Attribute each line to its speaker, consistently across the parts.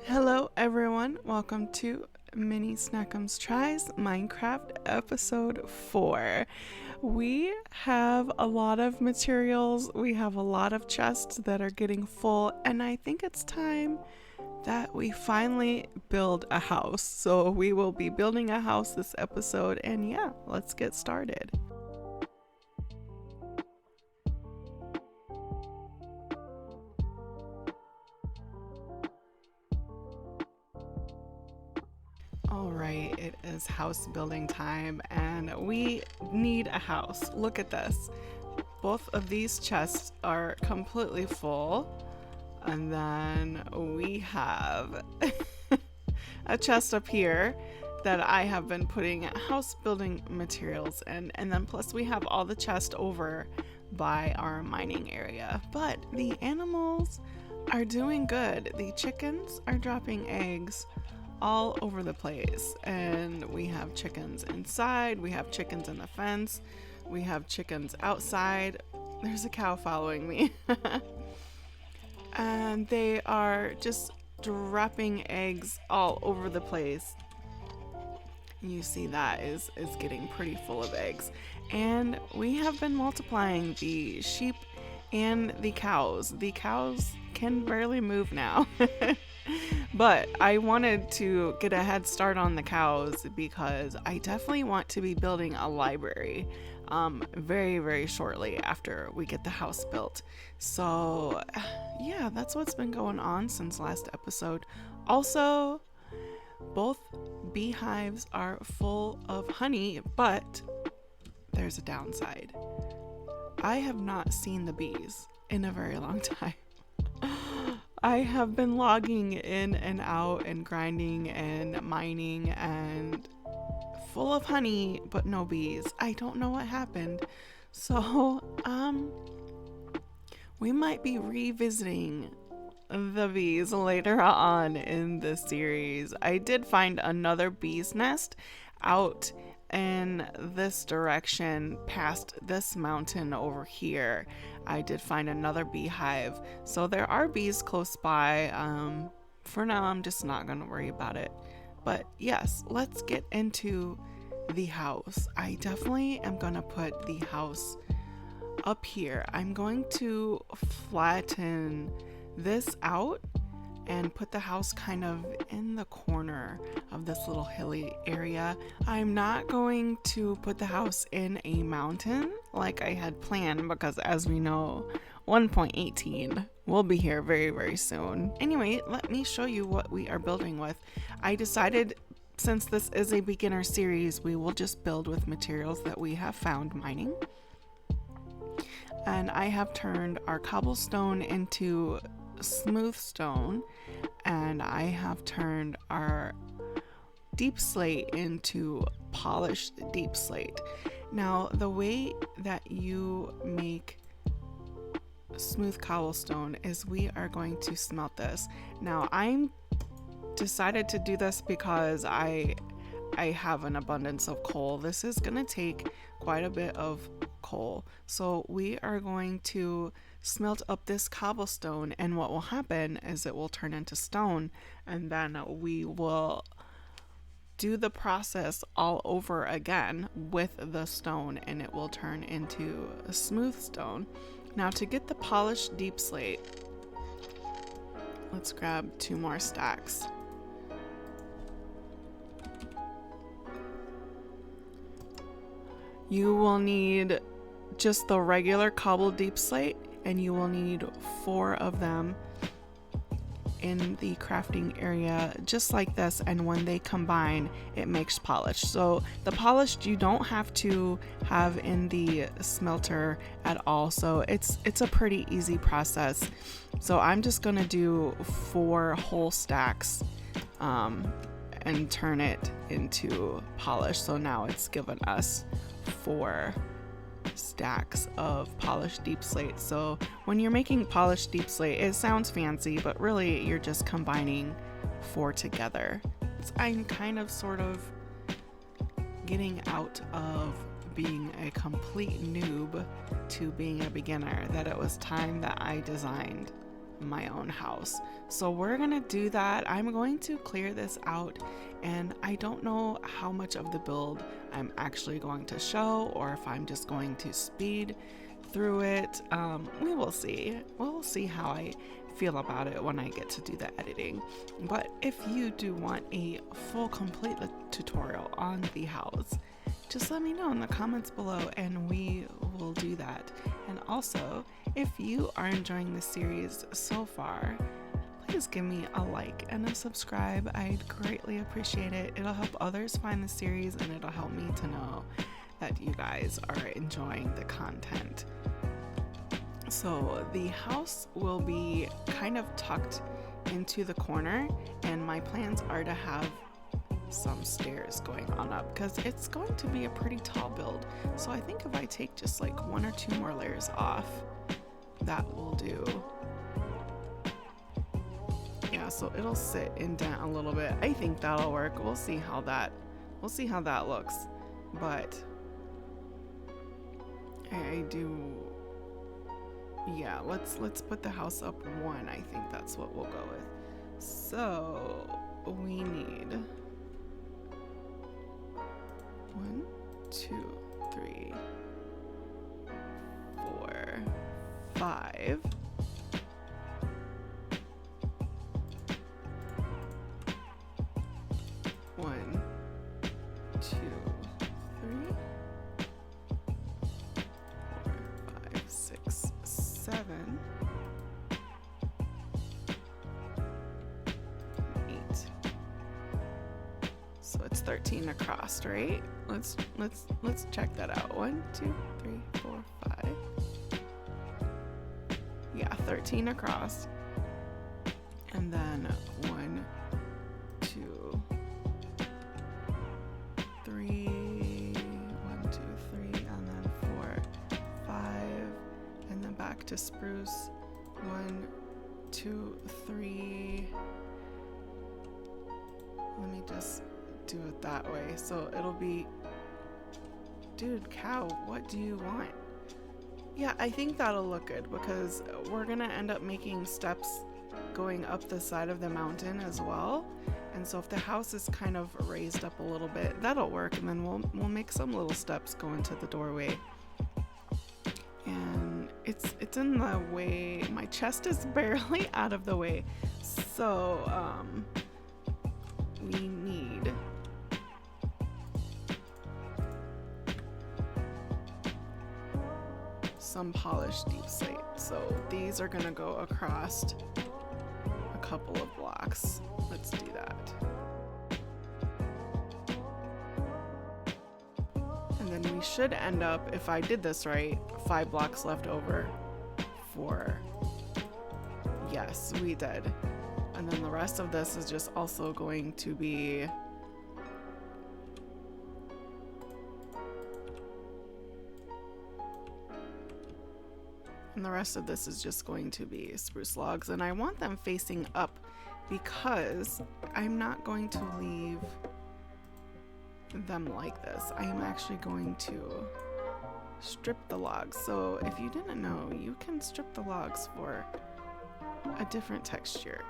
Speaker 1: Hello everyone, welcome to Mini Snackums Tries Minecraft episode 4. We have a lot of materials, we have a lot of chests that are getting full, and I think it's time that we finally build a house. So we will be building a house this episode, and yeah, let's get started. All right, it is house building time and we need a house. Look at this. Both of these chests are completely full. And then we have a chest up here that I have been putting house building materials in. And then plus we have all the chest over by our mining area. But the animals are doing good. The chickens are dropping eggs all over the place, and we have chickens inside, we have chickens in the fence, we have chickens outside. There's a cow following me. And they are just dropping eggs all over the place. You see that is getting pretty full of eggs. And we have been multiplying the sheep and the cows. The cows can barely move now. But I wanted to get a head start on the cows because I definitely want to be building a library very, very shortly after we get the house built. So yeah, that's what's been going on since last episode. Also, both beehives are full of honey, but there's a downside. I have not seen the bees in a very long time. I have been logging in and out and grinding and mining and full of honey, but no bees. I don't know what happened. So, we might be revisiting the bees later on in the series. I did find another bee's nest out in this direction past this mountain over here. I did find another beehive, so there are bees close by. For now I'm just not gonna worry about it, but yes, let's get into the house. I definitely am gonna put the house up here. I'm going to flatten this out and put the house kind of in the corner of this little hilly area. I'm not going to put the house in a mountain like I had planned because, as we know, 1.18 will be here very, very soon. Anyway, let me show you what we are building with. I decided, since this is a beginner series, we will just build with materials that we have found mining. And I have turned our cobblestone into smooth stone, and I have turned our deep slate into polished deep slate. Now, the way that you make smooth cobblestone is we are going to smelt this. Now, I'm decided to do this because I have an abundance of coal. This is gonna take quite a bit of coal, so we are going to smelt up this cobblestone, and what will happen is it will turn into stone, and then we will do the process all over again with the stone, and it will turn into a smooth stone. Now, to get the polished deep slate, let's grab 2 more stacks. You will need just the regular cobble deep slate, and you will need 4 of them in the crafting area just like this, and when they combine it makes polished. So the polished you don't have to have in the smelter at all, so it's a pretty easy process. So I'm just gonna do 4 whole stacks and turn it into polish. So now it's given us 4 stacks of polished deep slate. So when you're making polished deep slate, it sounds fancy, but really you're just combining 4 together. So I'm kind of sort of getting out of being a complete noob to being a beginner, that it was time that I designed my own house. So we're gonna do that. I'm going to clear this out, and I don't know how much of the build I'm actually going to show, or if I'm just going to speed through it. We will see. We'll see how I feel about it when I get to do the editing. But if you do want a full complete tutorial on the house, just let me know in the comments below and we will do that. And also, if you are enjoying this series so far, please give me a like and a subscribe. I'd greatly appreciate it. It'll help others find the series, and it'll help me to know that you guys are enjoying the content. So the house will be kind of tucked into the corner, and my plans are to have some stairs going on up because it's going to be a pretty tall build. So I think if I take just like 1 or 2 more layers off, that will do. Yeah, so it'll sit indent a little bit. I think that'll work. We'll see how that looks. But I do, yeah, let's put the house up 1. I think that's what we'll go with. So we need 1, 2, 3, 4, 5. 1, 2, 3, 4, 5, 6, 7, 8. So it's 13 across, right? Let's check that out. 1, 2, 3, 4, 5. Yeah, 13 across. And then 1, 2, 3, 1, 2, 3, and then 4, 5, and then back to spruce. 1, 2, 3. Let me just do it that way. So it'll be, dude, cow, what do you want? Yeah, I think that'll look good because we're gonna end up making steps going up the side of the mountain as well. And so if the house is kind of raised up a little bit, that'll work. And then we'll make some little steps go into the doorway. And it's in the way. My chest is barely out of the way. So we need some polished deep slate. So these are gonna go across a couple of blocks. Let's do that. And then we should end up, if I did this right, 5 blocks left over for, yes, we did. And then the rest of this is just also going to be spruce logs, and I want them facing up because I'm not going to leave them like this. I am actually going to strip the logs. So if you didn't know, you can strip the logs for a different texture.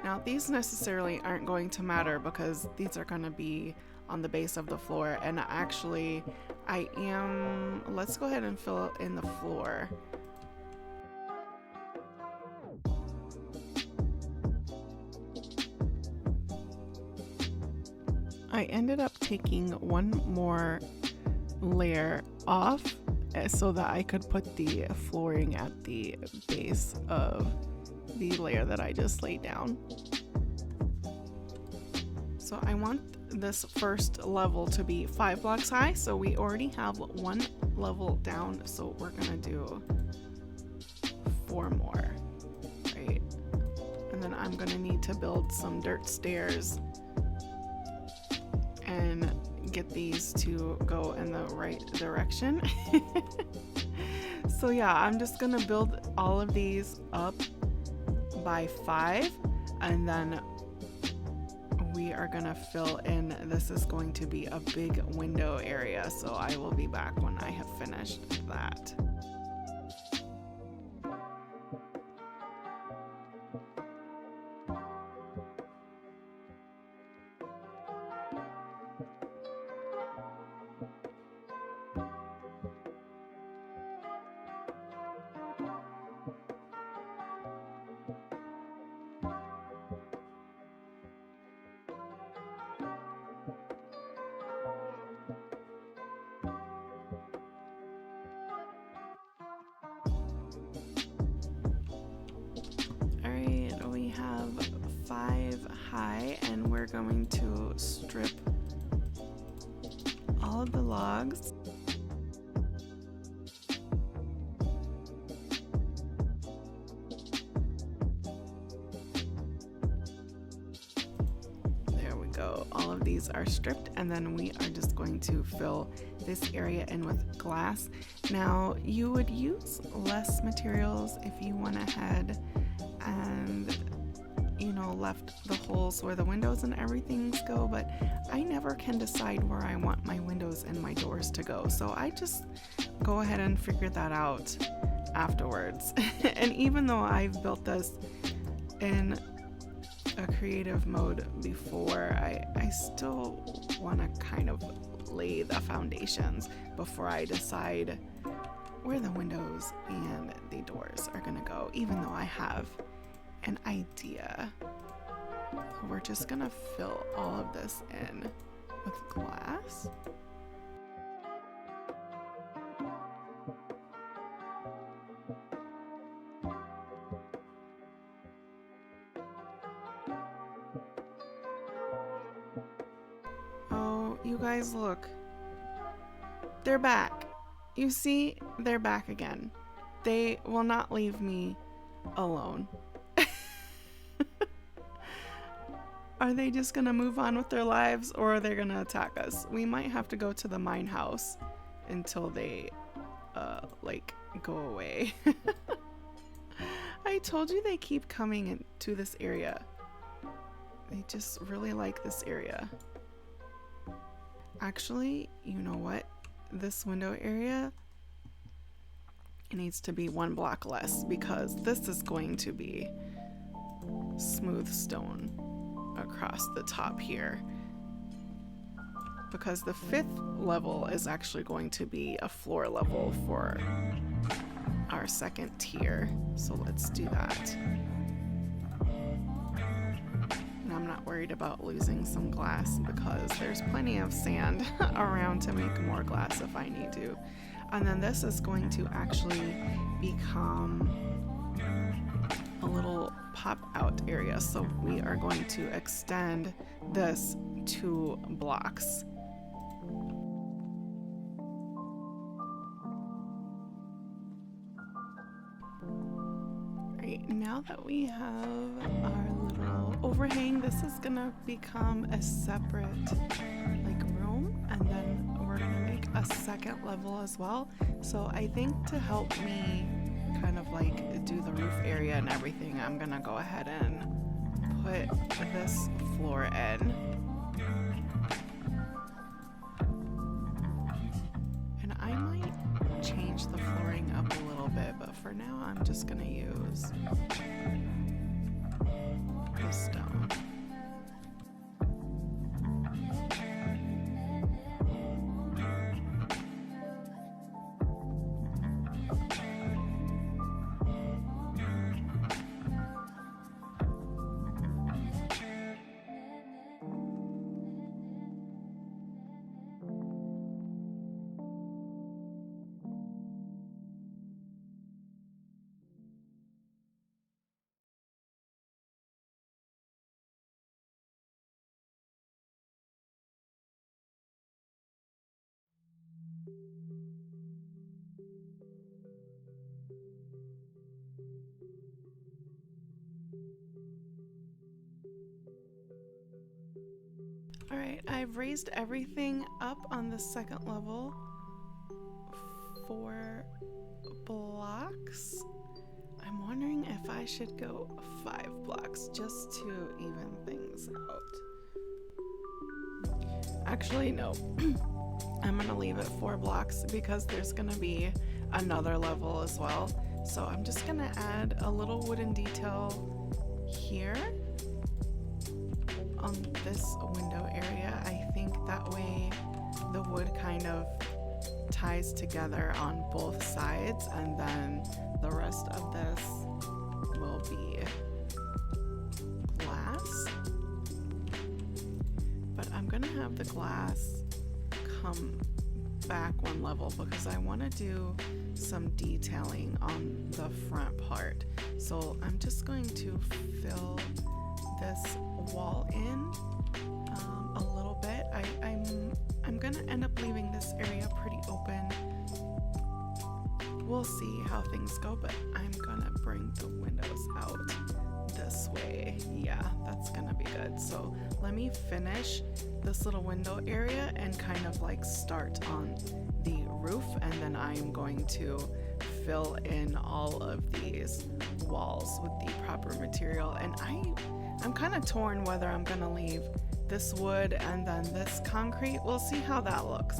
Speaker 1: Now these necessarily aren't going to matter because these are going to be on the base of the floor, and actually let's go ahead and fill in the floor. I ended up taking 1 more layer off so that I could put the flooring at the base of the layer that I just laid down. So I want this first level to be 5 blocks high, so we already have 1 level down, so we're gonna do 4 more, right? And then I'm gonna need to build some dirt stairs and get these to go in the right direction. So yeah, I'm just gonna build all of these up by 5, and then we are gonna fill in. This is going to be a big window area, so I will be back when I have finished that. 5 high, and we're going to strip all of the logs. There we go. All of these are stripped, and then we are just going to fill this area in with glass. Now, you would use less materials if you went ahead and, you know, left the holes where the windows and everything go, but I never can decide where I want my windows and my doors to go, so I just go ahead and figure that out afterwards. And even though I've built this in a creative mode before, I still want to kind of lay the foundations before I decide where the windows and the doors are gonna go, even though I have an idea. We're just gonna fill all of this in with glass. Oh, you guys look. They're back. You see, they're back again. They will not leave me alone. Are they just gonna move on with their lives, or are they gonna attack us? We might have to go to the mine house until they like go away. I told you they keep coming into this area. They just really like this area. Actually, you know what? This window area needs to be 1 block less, because this is going to be smooth stone across the top here, because the 5th level is actually going to be a floor level for our 2nd tier. So let's do that. And I'm not worried about losing some glass because there's plenty of sand around to make more glass if I need to. And then this is going to actually become a little pop out area. So we are going to extend this 2 blocks. Right, now that we have our little overhang, this is gonna become a separate like room, and then we're gonna make a 2nd level as well. So I think to help me kind of like do the roof area and everything, I'm gonna go ahead and put this floor in. And I might change the flooring up a little bit, but for now I'm just gonna use the stone. Alright, I've raised everything up on the 2nd level 4 blocks. I'm wondering if I should go 5 blocks just to even things out. Actually, no. I'm gonna leave it 4 blocks because there's gonna be another level as well. So I'm just gonna add a little wooden detail here on this window area. I think that way the wood kind of ties together on both sides, and then the rest of this will be glass. But I'm gonna have the glass come back 1 level because I want to do some detailing on the front part. So I'm just going to fill this wall in a little bit. I'm gonna end up leaving this area pretty open. We'll see how things go, but I'm gonna bring the windows out this way. Yeah, that's gonna be good. So let me finish this little window area and kind of like start on the roof, and then I'm going to fill in all of these walls with the proper material. And I'm kind of torn whether I'm gonna leave this wood and then this concrete. We'll see how that looks.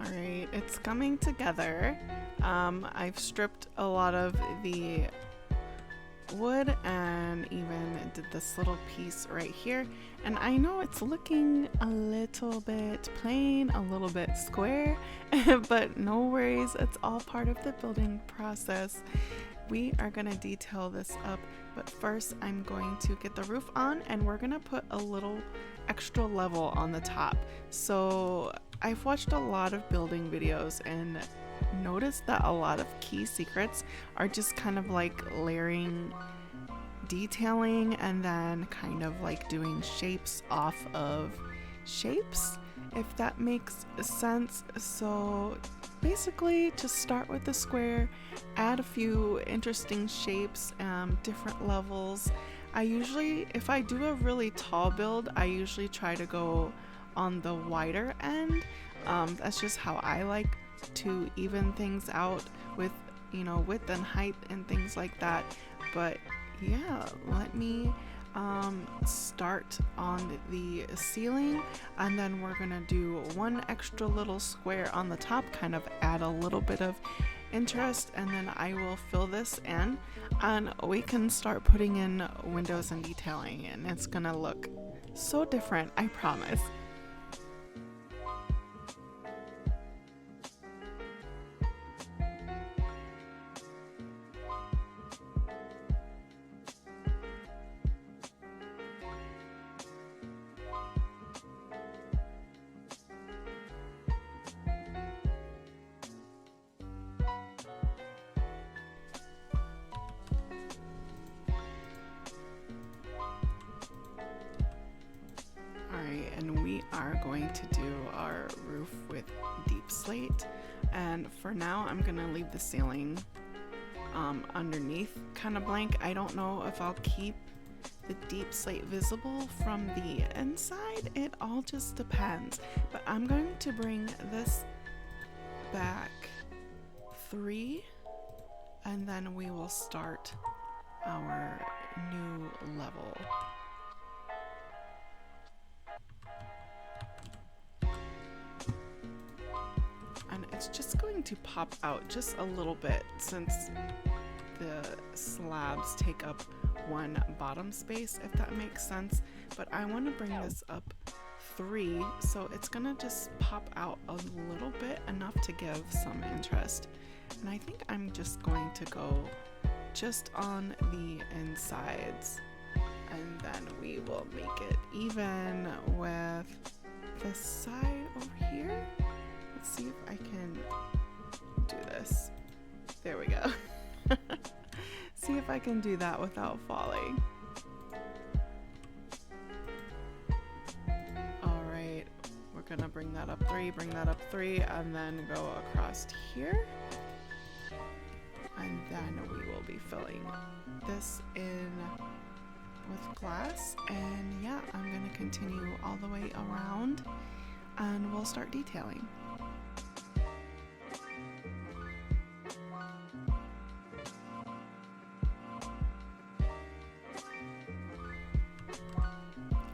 Speaker 1: Alright, it's coming together. I've stripped a lot of the wood and even did this little piece right here. And I know it's looking a little bit plain, a little bit square, but no worries, it's all part of the building process. We are going to detail this up, but first I'm going to get the roof on, and we're going to put a little extra level on the top. So I've watched a lot of building videos and noticed that a lot of key secrets are just kind of like layering detailing and then kind of like doing shapes off of shapes, if that makes sense. So basically just start with the square, add a few interesting shapes, different levels. I usually, if I do a really tall build, I usually try to go on the wider end. That's just how I like to even things out with, you know, width and height and things like that. But yeah, let me start on the ceiling, and then we're gonna do one extra little square on the top, kind of add a little bit of interest, and then I will fill this in and we can start putting in windows and detailing, and it's gonna look so different, I promise. And we are going to do our roof with deep slate, and for now I'm gonna leave the ceiling underneath kind of blank. I don't know if I'll keep the deep slate visible from the inside, it all just depends, but I'm going to bring this back 3 and then we will start our new level. And it's just going to pop out just a little bit since the slabs take up one bottom space, if that makes sense. But I want to bring this up 3, so it's gonna just pop out a little bit, enough to give some interest. And I think I'm just going to go just on the insides, and then we will make it even with this side over here. Let's see if I can do this. There we go. See if I can do that without falling. Alright, we're gonna bring that up 3, and then go across here. And then we will be filling this in with glass, and yeah, I'm gonna continue all the way around and we'll start detailing.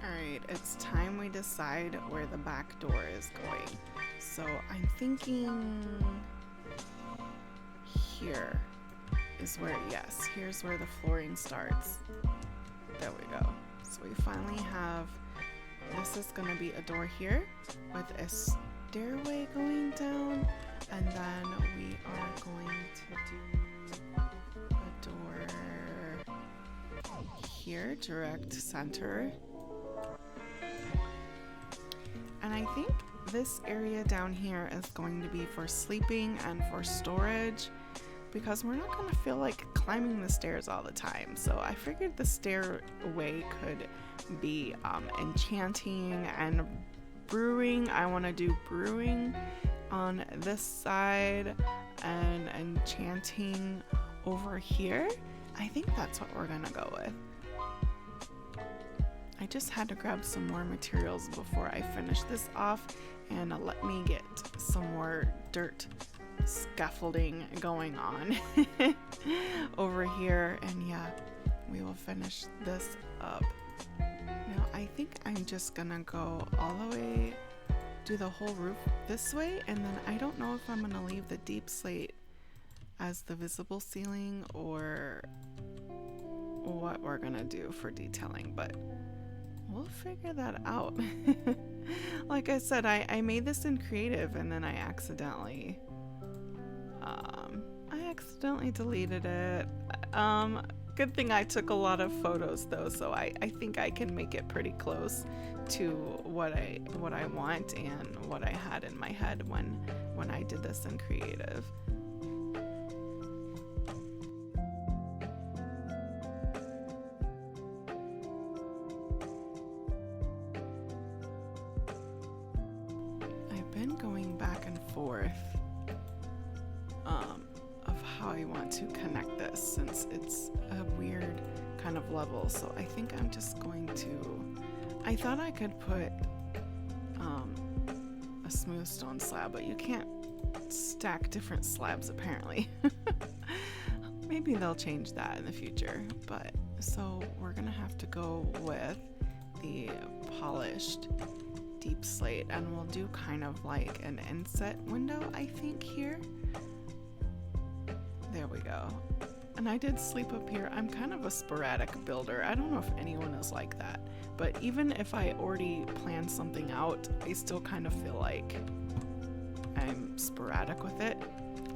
Speaker 1: Alright, it's time we decide where the back door is going. So I'm thinking here is where, yes, here's where the flooring starts. There we go. So we finally have, this is going to be a door here with a stairway going down, and then we are going to do a door here, direct center. And I think this area down here is going to be for sleeping and for storage, because we're not going to feel like climbing the stairs all the time. So I figured the stairway could be enchanting and brewing. I want to do brewing on this side and enchanting over here. I think that's what we're going to go with. I just had to grab some more materials before I finish this off, and let me get some more dirt scaffolding going on over here, and yeah, we will finish this up. Now I think I'm just gonna go all the way, do the whole roof this way, and then I don't know if I'm gonna leave the deep slate as the visible ceiling or what we're gonna do for detailing, but we'll figure that out. Like I said, I made this in creative, and then I accidentally deleted it. Good thing I took a lot of photos though, so I think I can make it pretty close to what I want and what I had in my head when I did this in creative. I've been going back and forth of how I want to connect this, since it's a weird kind of level. So I think I'm just going to, I thought I could put a smooth stone slab, but you can't stack different slabs apparently. Maybe they'll change that in the future, but so we're gonna have to go with the polished deep slate, and we'll do kind of like an inset window, I think, here. There we go. And I did sleep up here. I'm kind of a sporadic builder. I don't know if anyone is like that, but even if I already planned something out, I still kind of feel like I'm sporadic with it.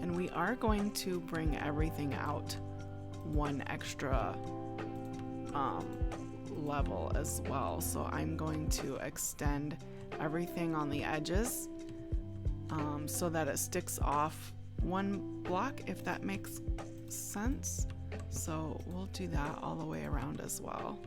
Speaker 1: And we are going to bring everything out one extra level as well. So I'm going to extend everything on the edges so that it sticks off one block, if that makes sense. So we'll do that all the way around as well.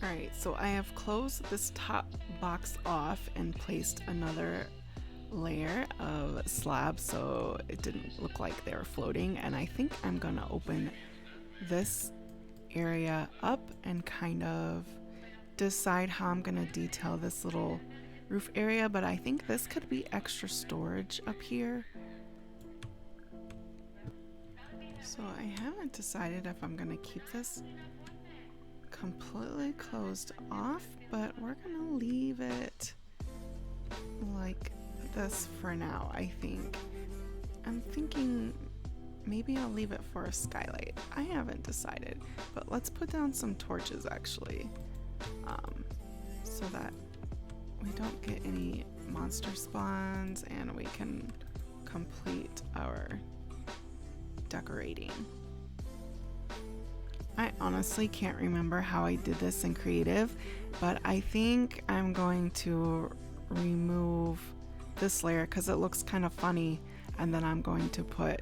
Speaker 1: Alright, so I have closed this top box off and placed another layer of slabs so it didn't look like they were floating, and I think I'm gonna open this area up and kind of decide how I'm gonna detail this little roof area, but I think this could be extra storage up here. So I haven't decided if I'm gonna keep this completely closed off, but we're gonna leave it like this for now. I think I'm thinking maybe I'll leave it for a skylight. I haven't decided, but let's put down some torches actually, so that we don't get any monster spawns and we can complete our decorating. I honestly can't remember how I did this in creative, but I think I'm going to remove this layer because it looks kind of funny, and then I'm going to put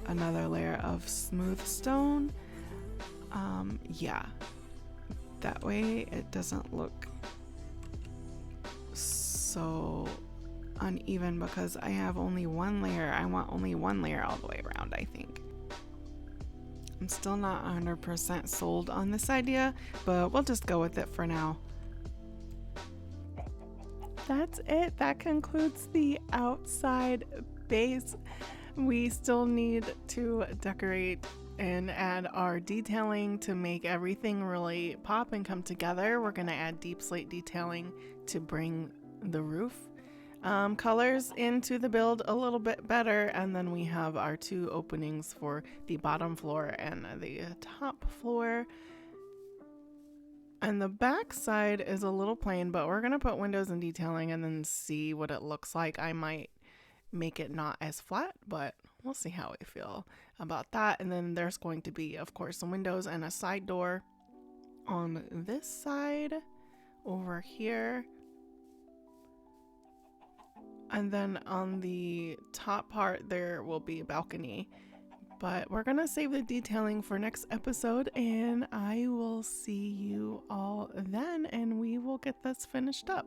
Speaker 1: another layer of smooth stone. Yeah, that way it doesn't look so uneven because I have only one layer. I want only one layer all the way around, I think. I'm still not 100% sold on this idea, but we'll just go with it for now. That's it. That concludes the outside base. We still need to decorate and add our detailing to make everything really pop and come together. We're going to add deep slate detailing to bring the roof colors into the build a little bit better, and then we have our two openings for the bottom floor and the top floor. And the back side is a little plain, but we're gonna put windows and detailing and then see what it looks like. I might make it not as flat, but we'll see how we feel about that. And then there's going to be, of course, some windows and a side door on this side over here. And then on the top part there will be a balcony, but we're gonna save the detailing for next episode, and I will see you all then, and we will get this finished up.